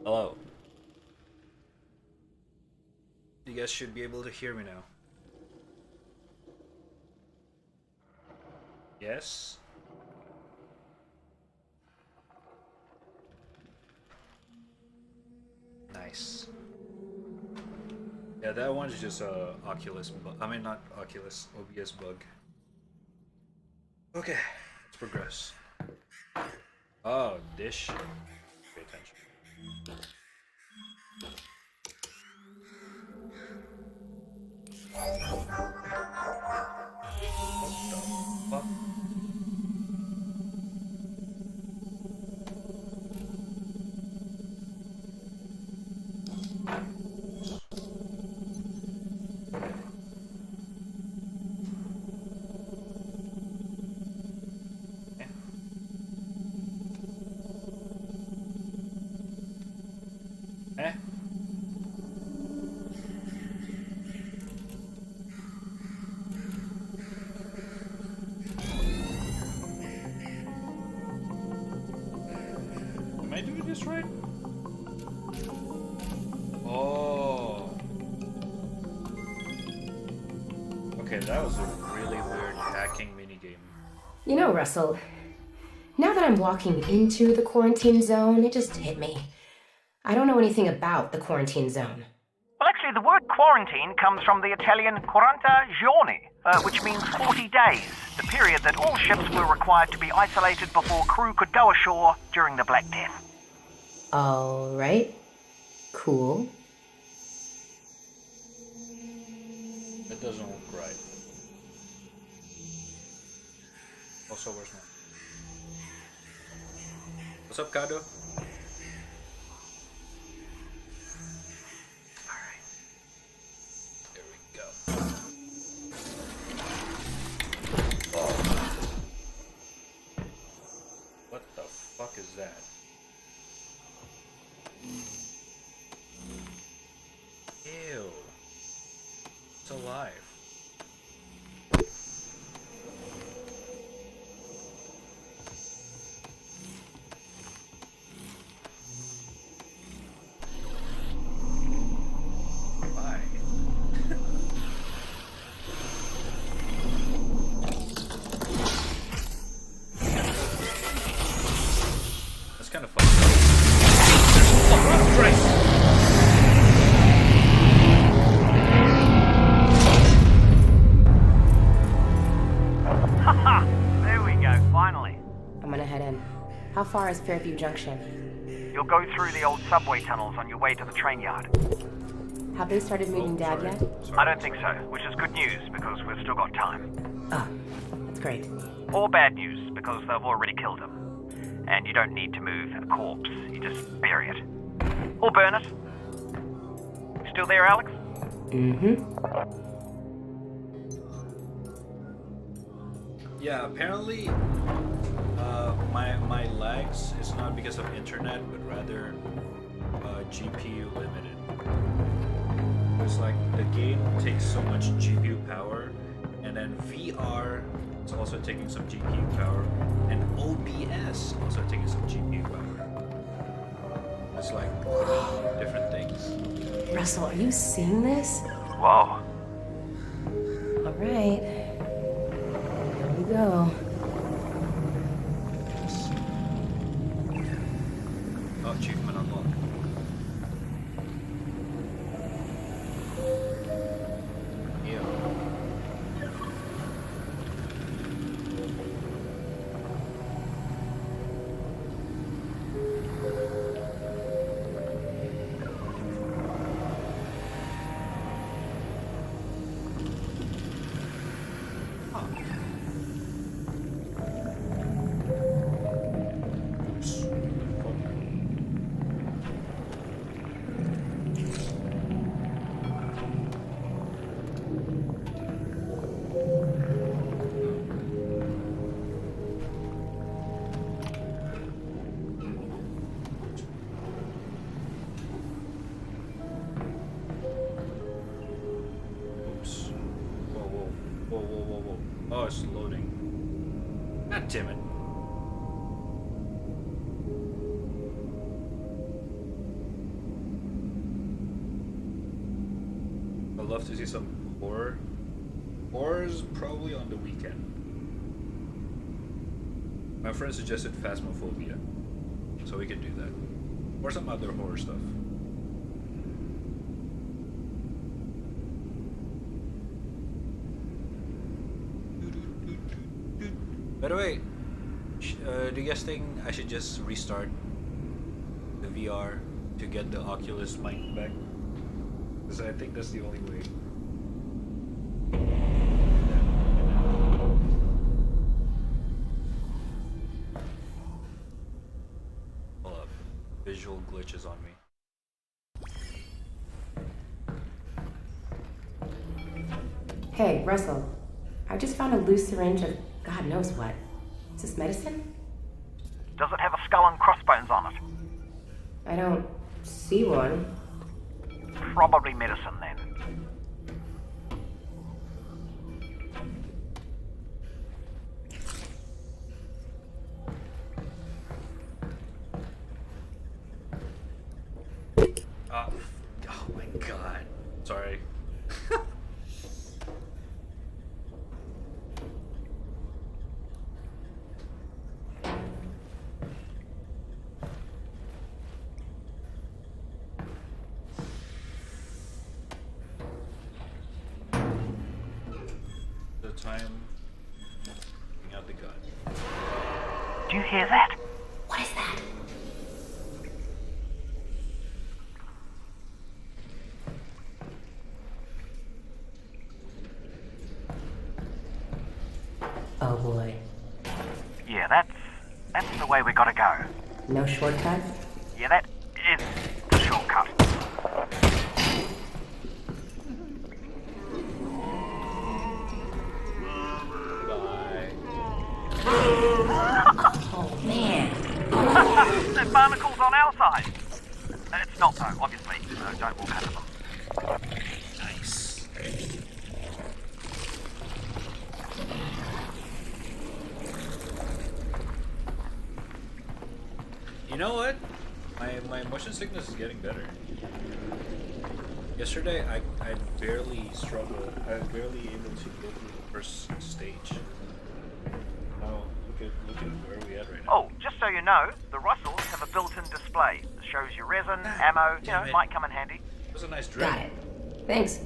Hello. You guys should be able to hear me now. Yes? Nice. Yeah, that one's just a Oculus bug. I mean, not Oculus, OBS bug. Okay, let's progress. Oh, dish. Pay attention. What the fuck? Eh? Am I doing this right? Oh. Okay, that was a really weird hacking minigame. You know, Russell, now that I'm walking into the quarantine zone, it just hit me. I don't know anything about the quarantine zone. Well, actually, the word quarantine comes from the Italian quaranta giorni, which means 40 days, the period that all ships were required to be isolated before crew could go ashore during the Black Death. All right. Cool. That doesn't look right. Also, where's my... What's up, Kado? Alright. There we go. Oh. What the fuck is that? Ew. It's alive. Why? That's kind of fun. Oh, Christ! There we go, finally. I'm gonna head in. How far is Fairview Junction? You'll go through the old subway tunnels on your way to the train yard. Have they started moving Dad sorry. yet? Sorry. I don't think so, which is good news because we've still got time. Oh, that's great. Or bad news because they've already killed him. And you don't need to move a corpse, you just bury it. Or burn it. You still there, Alyx? Mm-hmm. Yeah, apparently my lags is not because of internet, but rather GPU limited. It's like the game takes so much GPU power, and then VR is also taking some GPU power, and OBS also taking some GPU power. It's like different things. Russell, are you seeing this? Whoa. All right. Here we go. Oh, achievement unlocked. Ew. Oops. Oops. Whoa, whoa. Whoa, whoa, whoa, whoa. Oh, it's loading. God damn it. I'd love to see some horror. Horror's probably on the weekend. My friend suggested Phasmophobia, so we can do that. Or some other horror stuff. By the way, do you guys think I should just restart the VR to get the Oculus mic back? Because I think that's the only way. Hold up. Visual glitches on me. Hey, Russell. I just found a loose syringe of God knows what. Is this medicine? Does it have a skull and crossbones on it? I don't see one. Probably medicine then. Oh my god. Sorry. The time taking out the gun. Do you hear that? What is that? Oh boy. Yeah, that's the way we gotta go. No shortcut? Yeah, that is the shortcut. Bye. Oh man. That barnacle's on our side. It's not though, obviously. So don't walk under them. Nice. You know what? My motion sickness is getting better. Yesterday I barely struggled. I was barely able to go through the first stage. Now look at where we at right now. Oh, just so you know, the Russells have a built-in display that shows your resin, ammo, damn it. might come in handy. It was a nice drink. Got it. Thanks.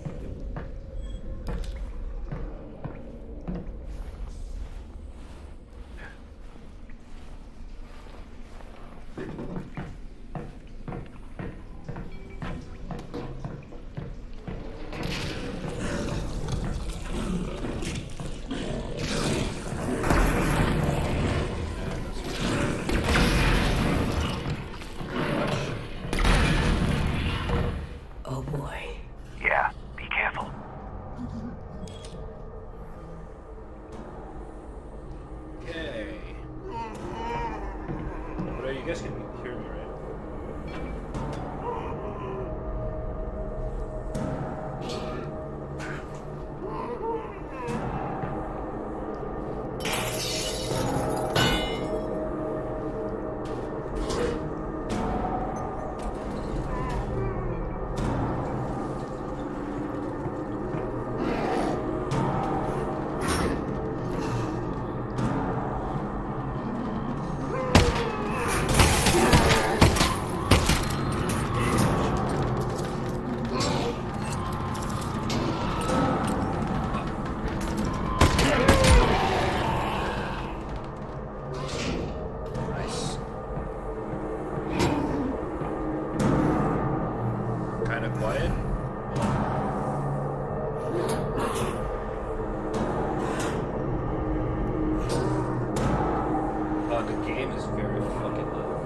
Oh boy. Yeah, be careful. Okay. But you guys can hear me, right? Nice. Kind of quiet. Oh, the game is very fucking loud.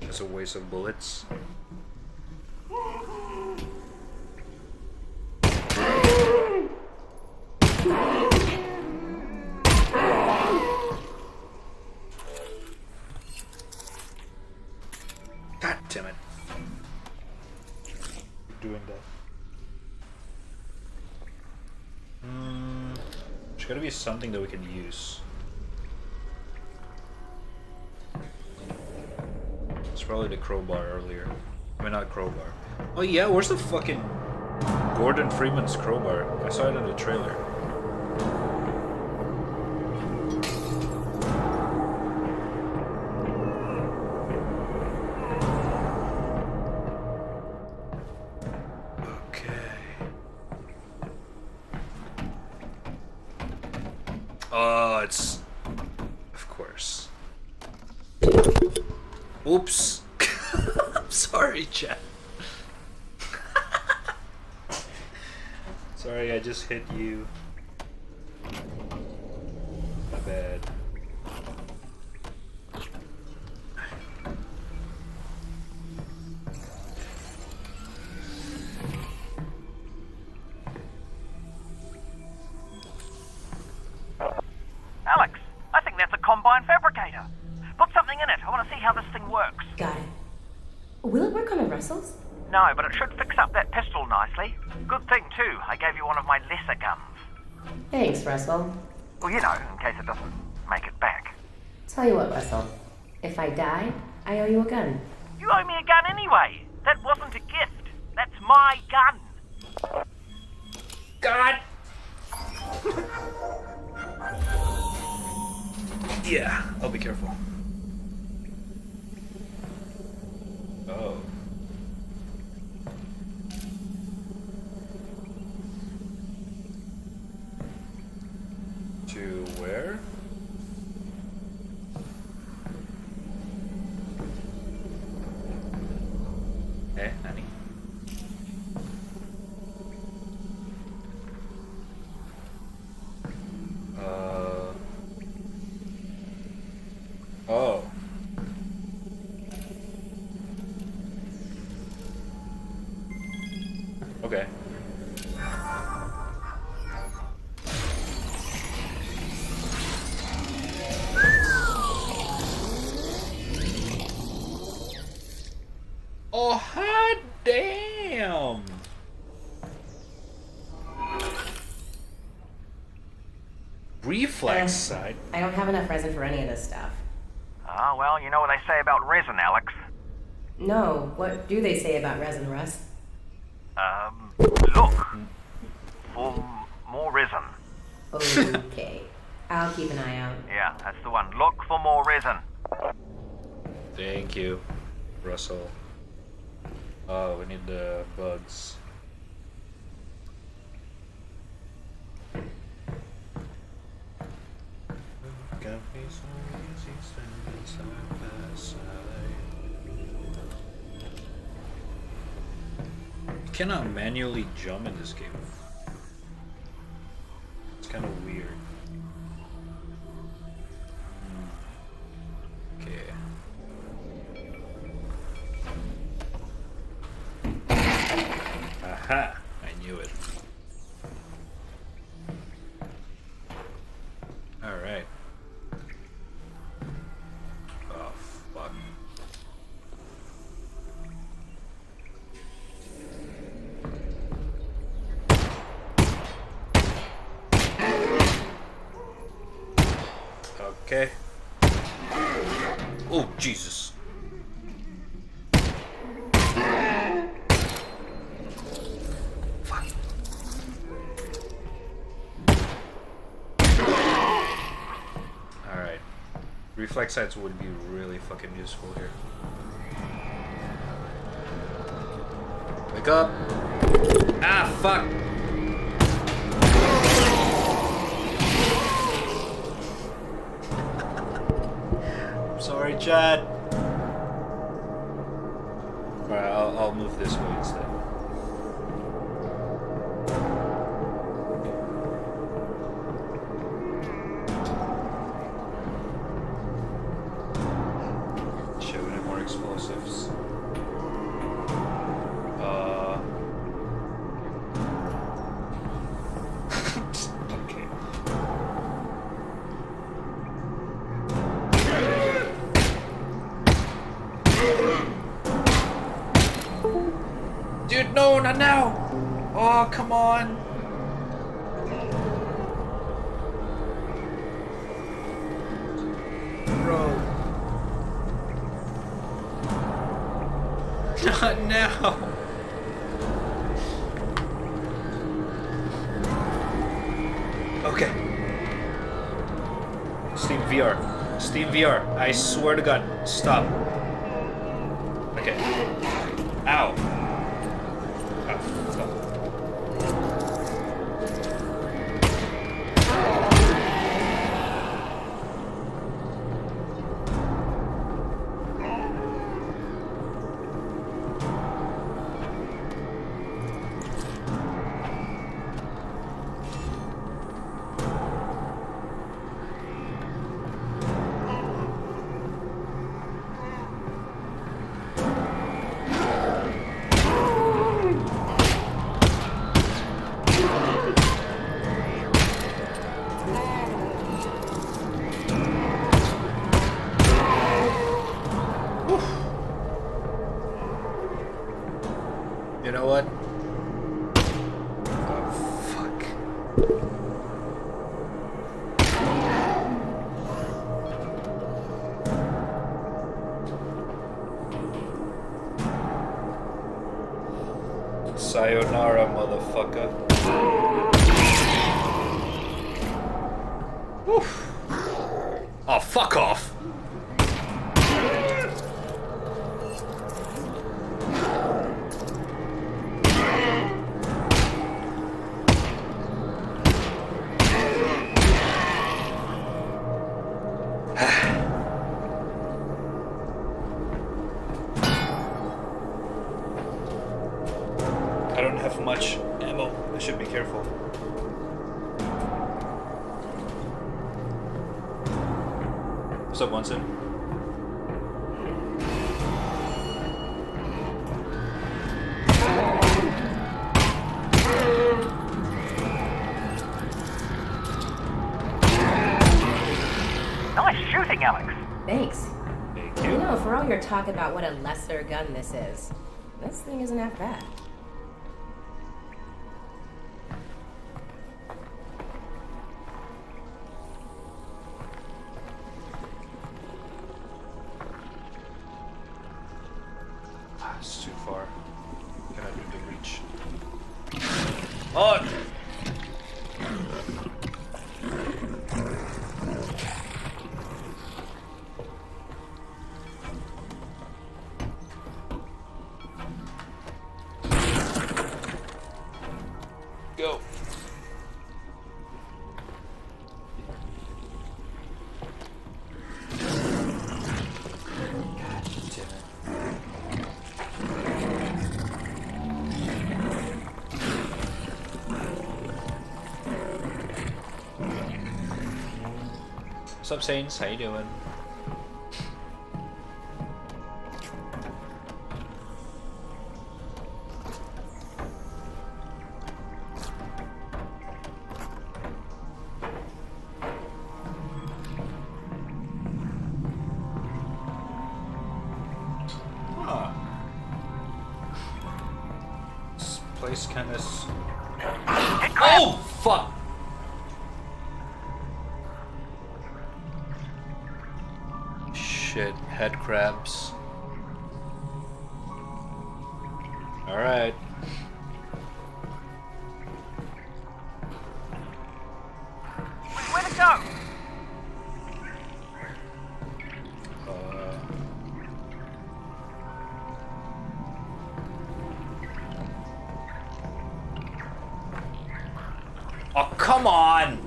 It's a waste of bullets. God damn it. Keep doing that. There's gotta be something that we can use. It's probably the crowbar earlier. I mean, not crowbar. Oh yeah, where's the fucking Gordon Freeman's crowbar? I saw it in the trailer. Oh, it's... Of course. Oops. I'm sorry, chat. Sorry, I just hit you. My bad. Alyx, I think that's a combine fabricator. Put something in it. I want to see how this thing works. Got it. Will it work on the Russells? No, but it should fix up that pistol nicely. Good thing, too. I gave you one of my lesser guns. Thanks, Russell. Well, you know, in case it doesn't make it back. Tell you what, Russell. If I die, I owe you a gun. You owe me a gun anyway. That wasn't a gift. That's my gun. God! Yeah, I'll be careful. Oh. To where? Eh, Nani? Oh. Okay. Oh, hot damn! Reflex side. I don't have enough resin for any of this stuff. Ah, well, you know what they say about resin, Alyx. No, what do they say about resin, Russ? Look for more resin. Okay. I'll keep an eye out. Yeah, that's the one. Look for more resin. Thank you, Russell. Oh, we need the bugs. You cannot manually jump in this game. It's kind of weird. Okay. Aha! I knew it. Alright. Oh, fuck. Okay. Oh, Jesus. Fuck. Alright. Reflex sights would be really fucking useful here. Wake up! Ah, fuck! I'm sorry, Chad. Alright, I'll move this way instead. Show any more explosives. Okay. Dude, no, not now! Oh, come on! Not now. Okay. Steam VR. Steam VR. I swear to God. Stop. Okay. Ow. Oh, fuck. You know what? Oh, fuck. Sayonara, motherfucker. Oof. Oh, fuck off. I don't have much ammo. I should be careful. What's up, Bunsen? Nice shooting, Alyx. Thanks. Thank You you. know, for all your talk about what a lesser gun this thing isn't half bad. It's too far. Can I do the reach? Oh! Go. God damn it. What's up, Saints? How you doing? Huh. This place kind of... Oh, fuck! Shit, head crabs. Alright. Where to go? Oh, come on!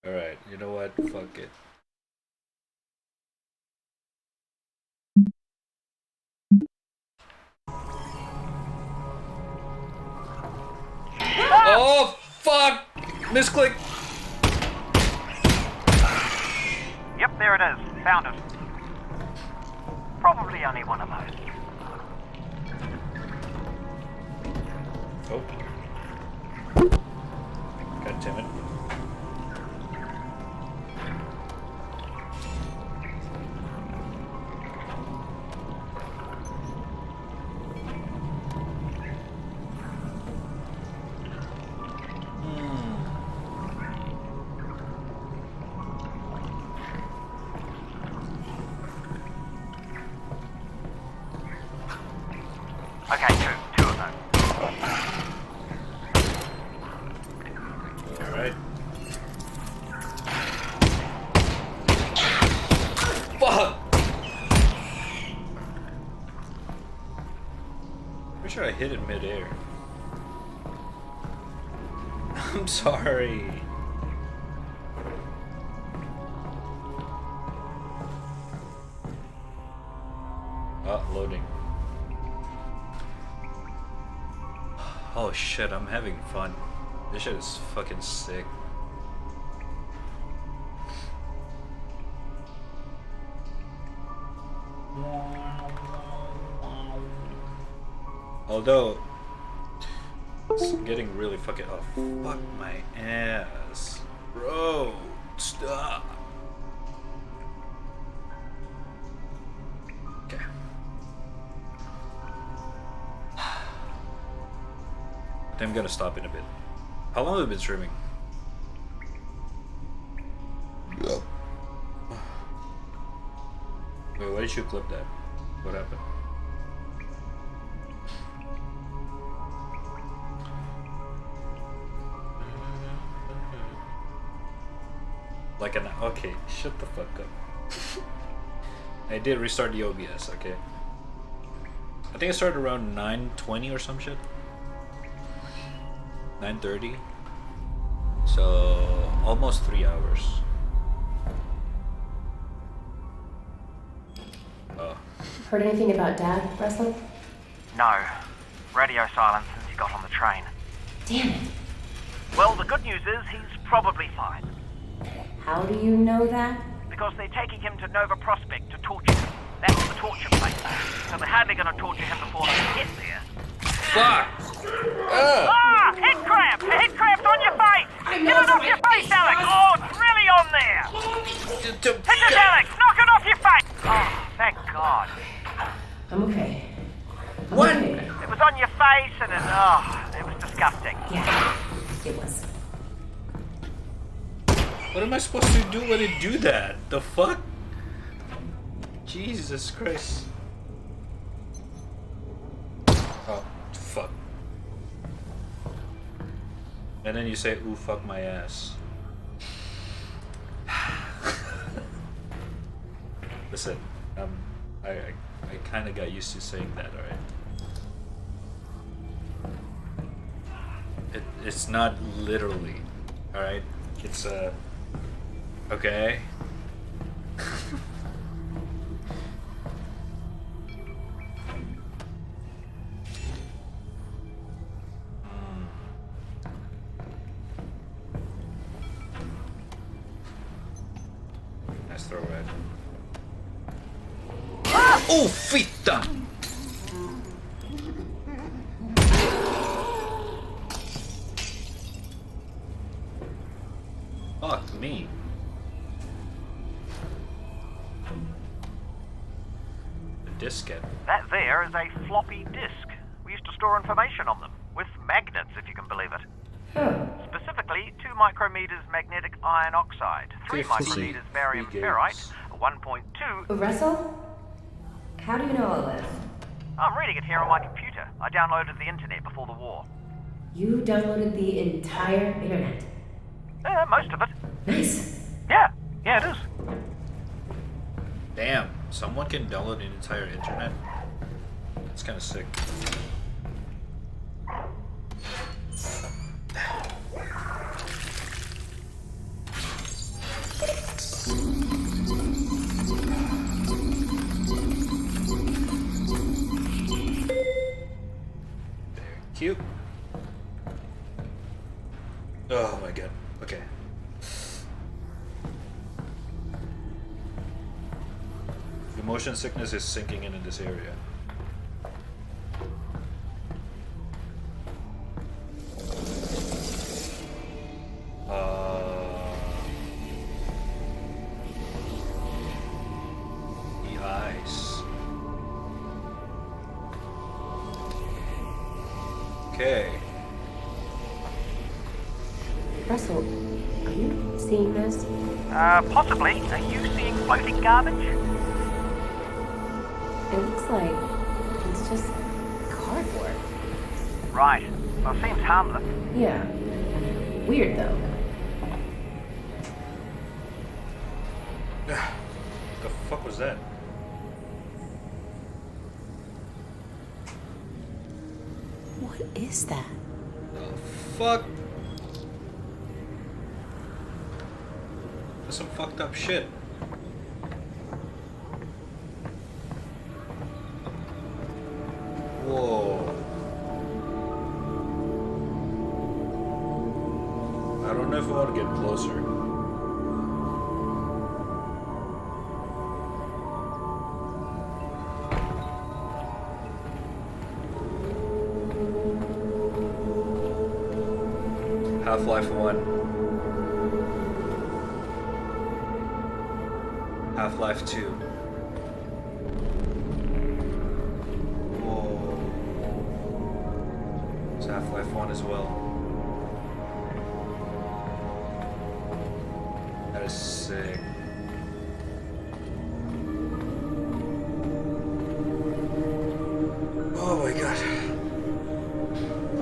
Alright, you know what? Fuck it. Oh, fuck! Misclick! Yep, there it is. Found it. Probably only one of those. Oh. God damn it. hit it midair. I'm sorry. Loading. Oh shit, I'm having fun. This shit is fucking sick. Although it's getting really fucking fuck my ass. Bro, stop. Okay. I'm gonna stop in a bit. How long have we been streaming? Wait, why did you clip that? What happened? Like an okay, shut the fuck up. I did restart the OBS, okay? I think I started around 9:20 or some shit. 9:30. So almost 3 hours. Oh. Heard anything about Dad, Russell? No. Radio silence since he got on the train. Damn it. Well, the good news is he's probably fine. How do you know that? Because they're taking him to Nova Prospect to torture him. That's the torture place. So they're hardly going to torture him before they get there. Fuck! Ah! Head cramp! The head cramp's on your face! Get it off your face, Alyx! Oh, it's really on there! Hit it, Alyx! Knock it off your face! Oh, thank God. I'm okay. What? Okay. It was on your face and it was disgusting. Yeah, it was. What am I supposed to do when I do that? The fuck? Jesus Christ. Oh, fuck. And then you say, ooh, fuck my ass. Listen, I kind of got used to saying that, alright? It's not literally, alright? It's, okay? Nice throw, red. Oh, fita! Fuck me. The diskette. That there is a floppy disk. We used to store information on them, with magnets, if you can believe it. Huh. Specifically, 2 micrometers magnetic iron oxide, 3 micrometers barium ferrite, 1.2... Russell? How do you know all this? I'm reading it here on my computer. I downloaded the internet before the war. You downloaded the entire internet. Most of it. Nice. Yeah, it is. Damn, someone can download an entire internet? That's kind of sick. Cute. Oh my god. Okay. The motion sickness is sinking in this area. The ice. Okay. Russell, are you seeing this? Possibly. Are you seeing floating garbage? It looks like it's just cardboard. Right. Well, it seems harmless. Yeah. Weird though. The fuck was that? What is that? The fuck? That's some fucked up shit. Whoa. I don't know if I want to get closer. Half-Life 1. Half-Life 2. Whoa. It's Half-Life 1 as well. That is sick. Oh my god.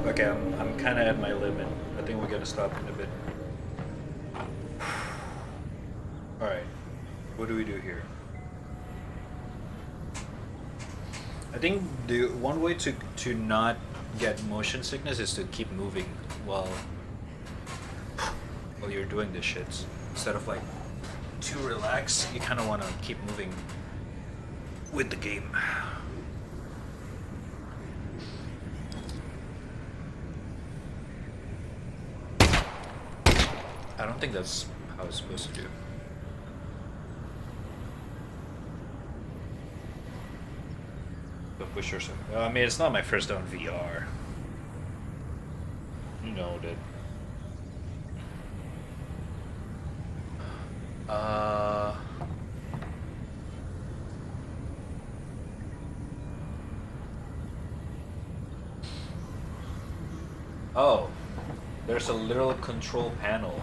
Okay, I'm kind of at my limit. I think we're gonna stop in a bit. Alright, what do we do here? I think the one way to not get motion sickness is to keep moving while you're doing this shit. Instead of like to relax, you kind of want to keep moving with the game. I don't think that's how it's supposed to do. The push or something. I mean, it's not my first on VR. You know that. Oh. There's a little control panel.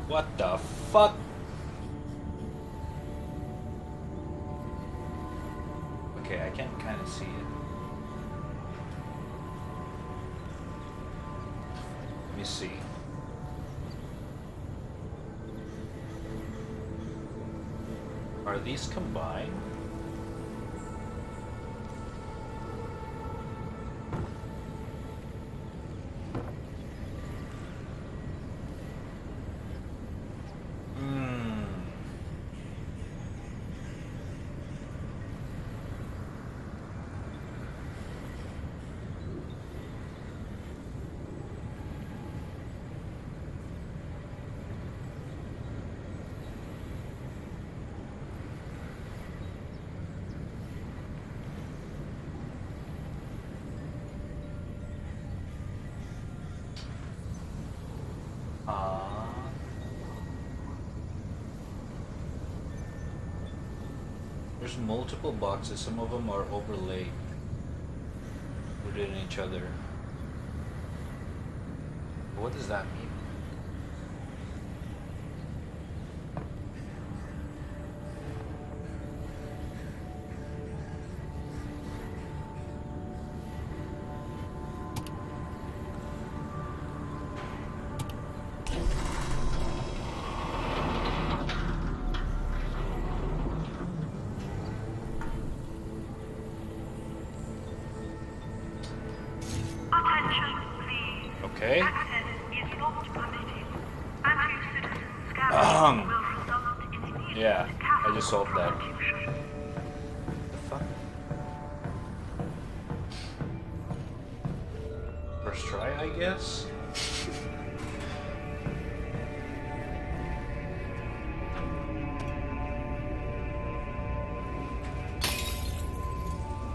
What the fuck? Okay, I can kind of see it. Let me see. Are these combined? There's multiple boxes, some of them are overlaid within each other. What does that mean? Okay. Yeah, I just solved that. The fuck? First try, I guess?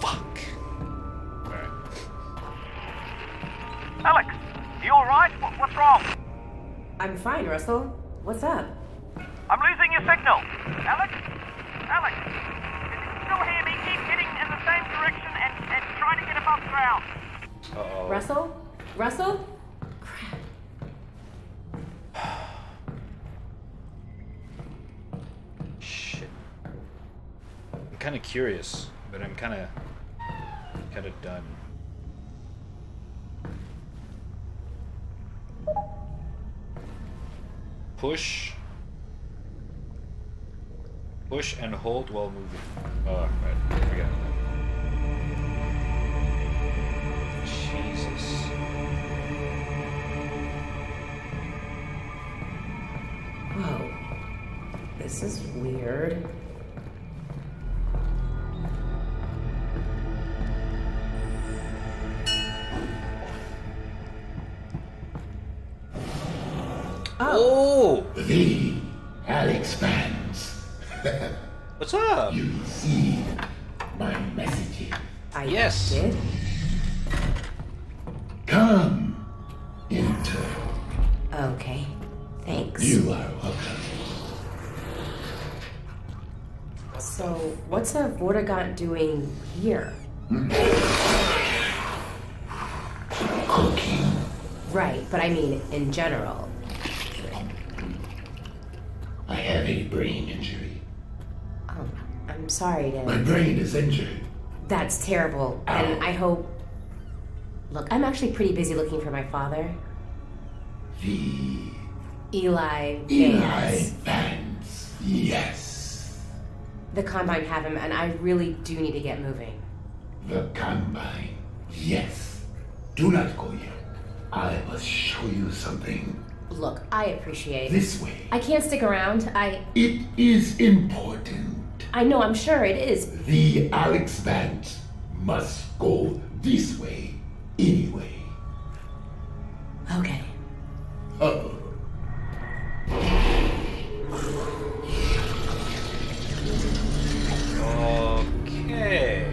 Fuck. Alright. Alyx, you alright? What's wrong? I'm fine, Russell. What's up? I'm losing your signal. Alyx? Alyx? If you can still hear me, keep heading in the same direction and try to get above ground. Uh-oh. Russell? Russell? Crap. Shit. I'm kind of curious, but I'm kind of done. Push and hold while moving. Oh, right. Forget that. This is weird. Oh! The Alyx fans. What's up? You received my messages. I Yes. did? Come, enter. Okay. Thanks. You are welcome. So, what's a Vortigaunt doing here? Cooking. Right, but I mean in general. I have a brain injury. Oh, I'm sorry My to... brain is injured. That's terrible, and I hope... Look, I'm actually pretty busy looking for my father. The Eli Eli Vance. fans. Yes. The Combine have him, and I really do need to get moving. The Combine. Yes. Do not go yet. I must show you something. Look, I appreciate it. This way. I can't stick around. It is important. I know, I'm sure it is. The Alyx fans must go this way anyway. Okay. Oh. Okay.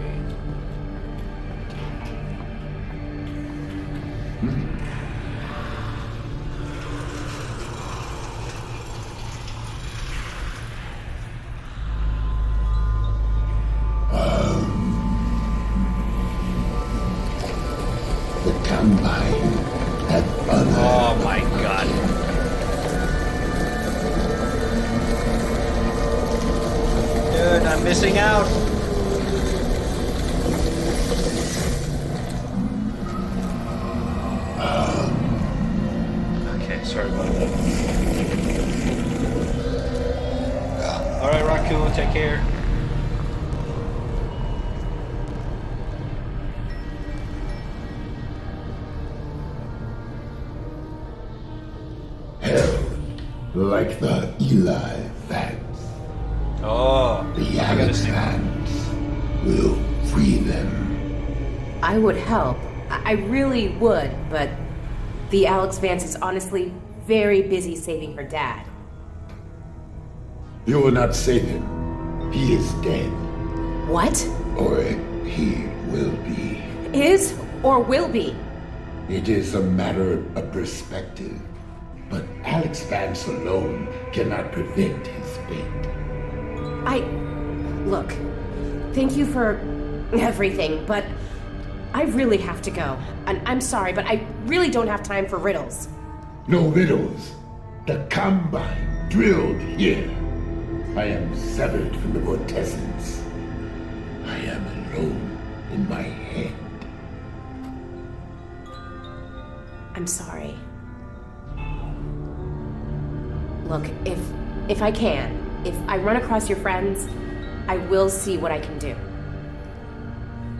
The Combine have other. Oh my god. Dude, I'm missing out. Okay, sorry about that. Alright, Raku, take care. Hell, like the Eli fans. Oh, The I gotta Alyx sneak. fans will free them. I would help. I really would, but the Alyx Vance is honestly very busy saving her dad. You will not save him. He is dead. What? Or he will be. Is or will be? It is a matter of perspective. But Alyx Vance alone cannot prevent his fate. Look, thank you for everything, but I really have to go. And I'm sorry, but I really don't have time for riddles. No riddles. The Combine drilled here. I am severed from the vortessence. I am alone in my head. I'm sorry. Look, if I can, if I run across your friends, I will see what I can do.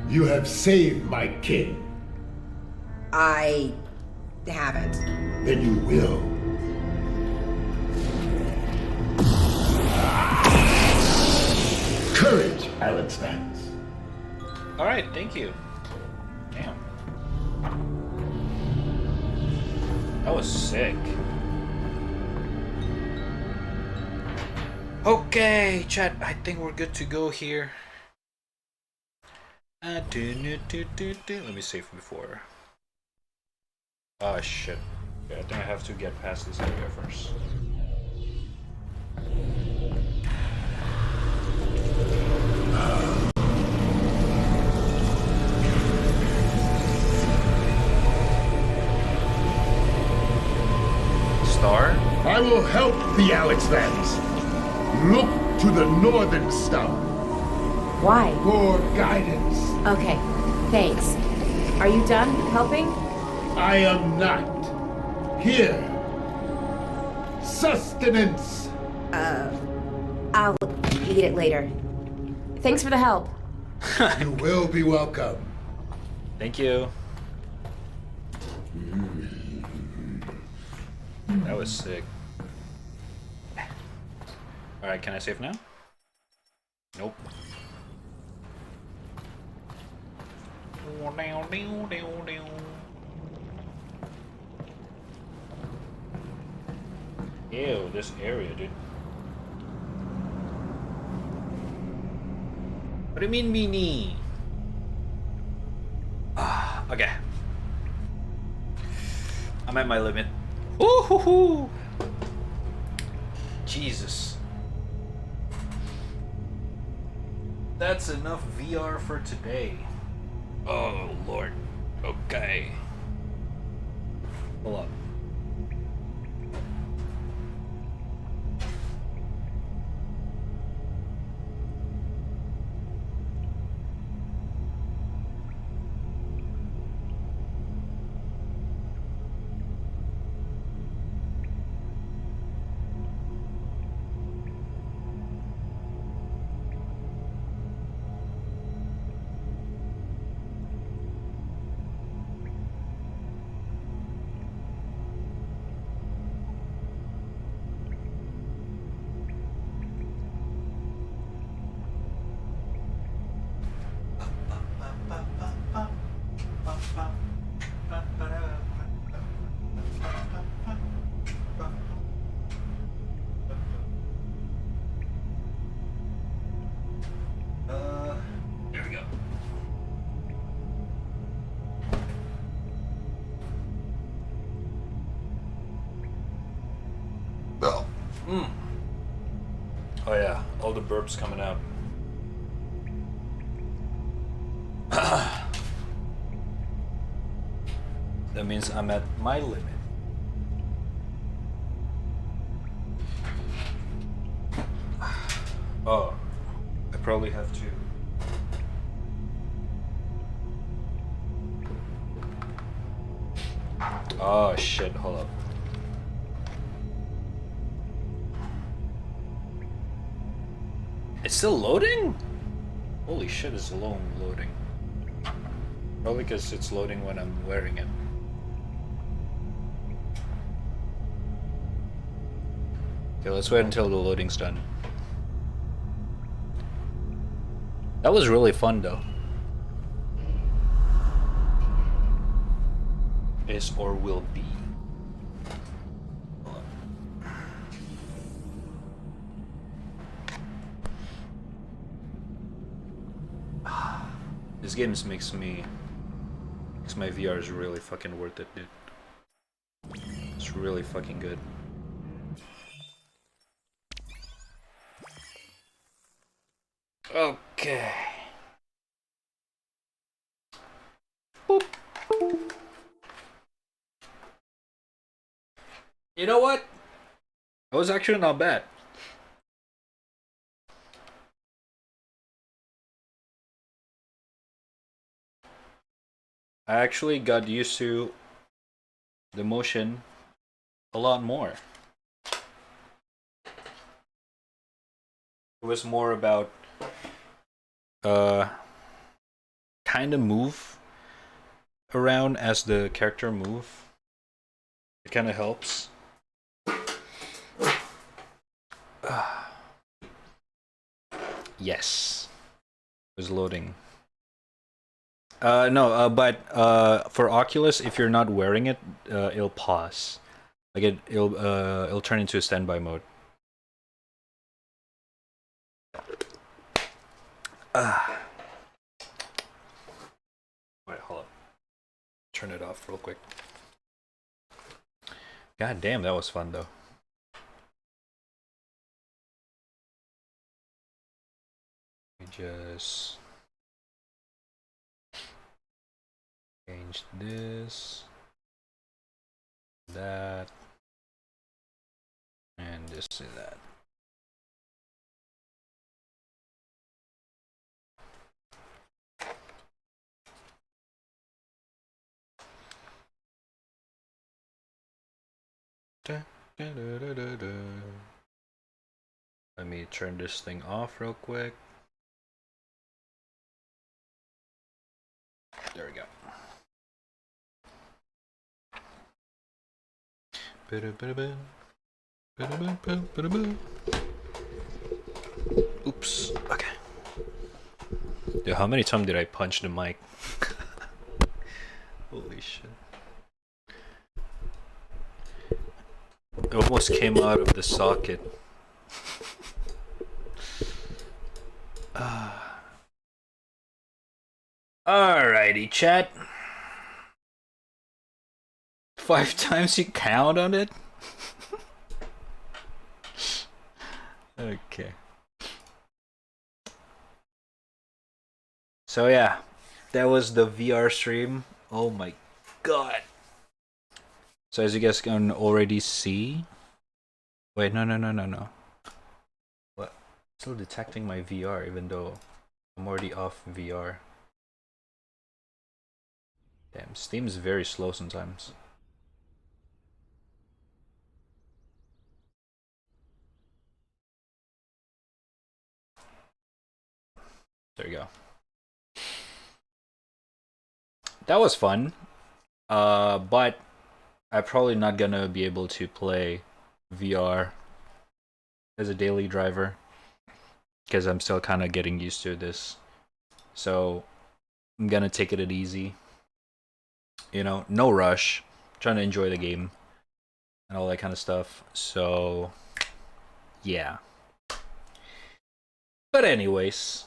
You have saved my kid. I haven't. Then you will. Courage, Alyx Vance. Alright, thank you. Damn. That was sick. Okay, chat, I think we're good to go here. Let me save before. Oh shit. Okay, I think I have to get past this area first. Star? I will help the Alyx Vance. Look to the northern star Why? for guidance. Okay, thanks. Are you done helping? I am not. Here. Sustenance. I'll eat it later. Thanks for the help. You will be welcome. Thank you. That was sick. Alright, can I save now? Nope. Ew, this area, dude. What do you mean, meanie? Ah, okay. I'm at my limit. Woo-hoo-hoo! Jesus. That's enough VR for today. Oh, Lord. Okay. Hold up. There we go. Oh. Oh yeah, all the burps coming out. That means I'm at my limit. Oh, I probably have to. Oh shit, hold up. It's still loading? Holy shit, it's loading. Probably because it's loading when I'm wearing it. Okay, let's wait until the loading's done. That was really fun though. Is or will be. This game makes my VR is really fucking worth it, dude. It's really fucking good. Okay. Boop. You know what? That was actually not bad. I actually got used to the motion a lot more. It was more about kind of move around as the character move. It kind of helps. Yes. It was loading. No, but for Oculus, if you're not wearing it, it'll pause. Like it'll turn into a standby mode. Wait, hold up. Turn it off real quick. God damn, that was fun though. Let me just change this, that, and this and that. Let me turn this thing off real quick. There we go. Oops. Okay. Dude, how many times did I punch the mic? Holy shit. It almost came out of the socket. Alrighty, chat. 5 times you count on it? Okay. So yeah, that was the VR stream. Oh my god. So as you guys can already see... Wait, no. What? Still detecting my VR even though I'm already off VR. Damn, Steam is very slow sometimes. There you go. That was fun. But I'm probably not gonna be able to play VR as a daily driver because I'm still kind of getting used to this. So I'm gonna take it easy. You know, no rush. Trying to enjoy the game and all that kind of stuff. So yeah. But anyways,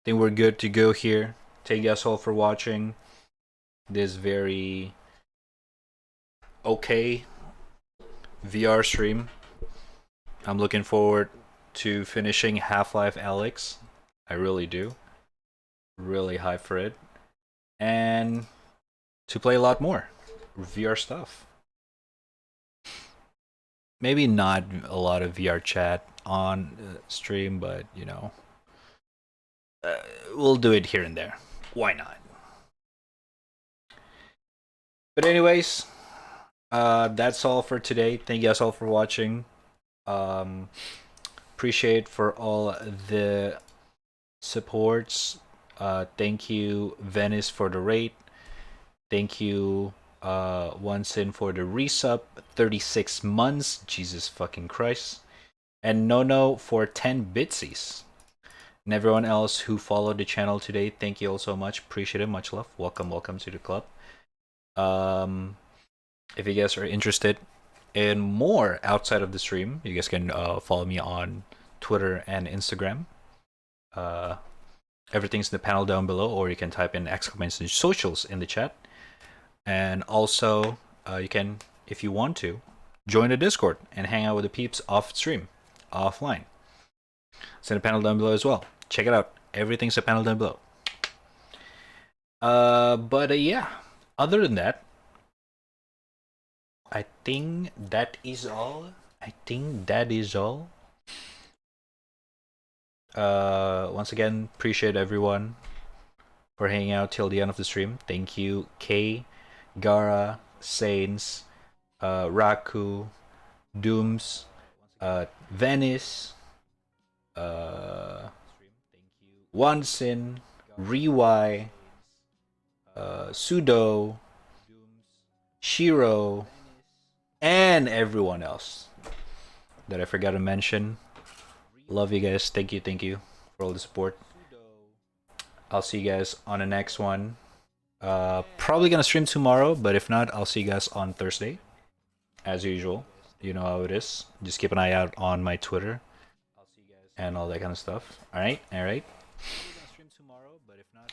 think we're good to go here. Thank you guys all for watching this very okay VR stream. I'm looking forward to finishing Half-Life Alyx. I really do. Really hyped for it. And to play a lot more VR stuff. Maybe not a lot of VR chat on stream, but you know, we'll do it here and there. Why not? But anyways, that's all for today. Thank you guys all for watching. Appreciate for all the supports. Thank you Venice for the rate. Thank you Onsin for the resub, 36 months, Jesus fucking Christ. And Nono for 10 bitsies. And everyone else who followed the channel today, thank you all so much. Appreciate it, much love. Welcome to the club. If you guys are interested in more outside of the stream, you guys can follow me on Twitter and Instagram. Everything's in the panel down below, or you can type in exclamation socials in the chat. And also, you can, if you want to, join the Discord and hang out with the peeps off stream, offline. It's in the panel down below as well. Check it out. Everything's in the panel down below. Yeah, other than that, I think that is all. Once again, appreciate everyone for hanging out till the end of the stream. Thank you, Kay, Gara, Saints, Raku, Dooms, Venice, Wansin, Rewai, Sudo, Shiro, and everyone else that I forgot to mention. Love you guys. Thank you for all the support. I'll see you guys on the next one. Probably gonna stream tomorrow, but if not, I'll see you guys on Thursday. As usual. You know how it is. Just keep an eye out on my Twitter and all that kind of stuff. Alright?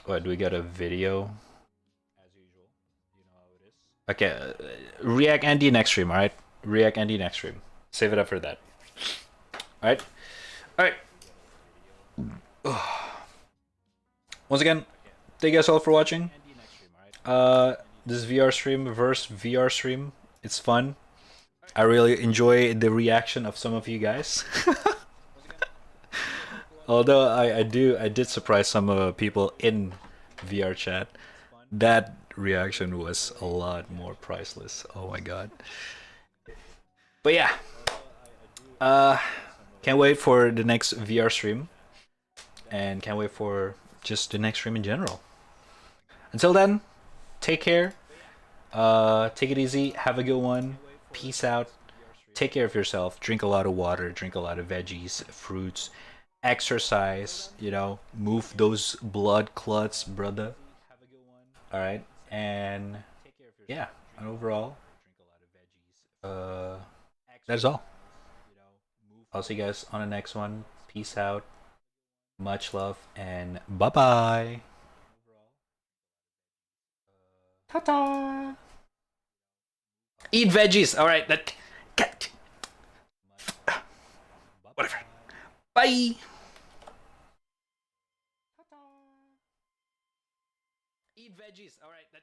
What, do we got a video? Okay, React Andy next stream, alright? React Andy next stream. Save it up for that. Alright? Alright. Once again, thank you guys all for watching. This VR stream versus VR stream. It's fun. I really enjoy the reaction of some of you guys. Although I did surprise some people in VR chat. That reaction was a lot more priceless. Oh my god. But yeah. Can't wait for the next VR stream. And can't wait for just the next stream in general. Until then, take care. Take it easy. Have a good one. Peace out. take care of yourself. Drink a lot of water. Drink a lot of veggies, fruits. Exercise. You know, move those blood clots, brother. All right, and yeah, and overall, uh, that's all. I'll see you guys on the next one. Peace out. Much love and bye bye. Ta-ta. Eat veggies. All right. That. Whatever. Bye. Eat veggies. All right. That.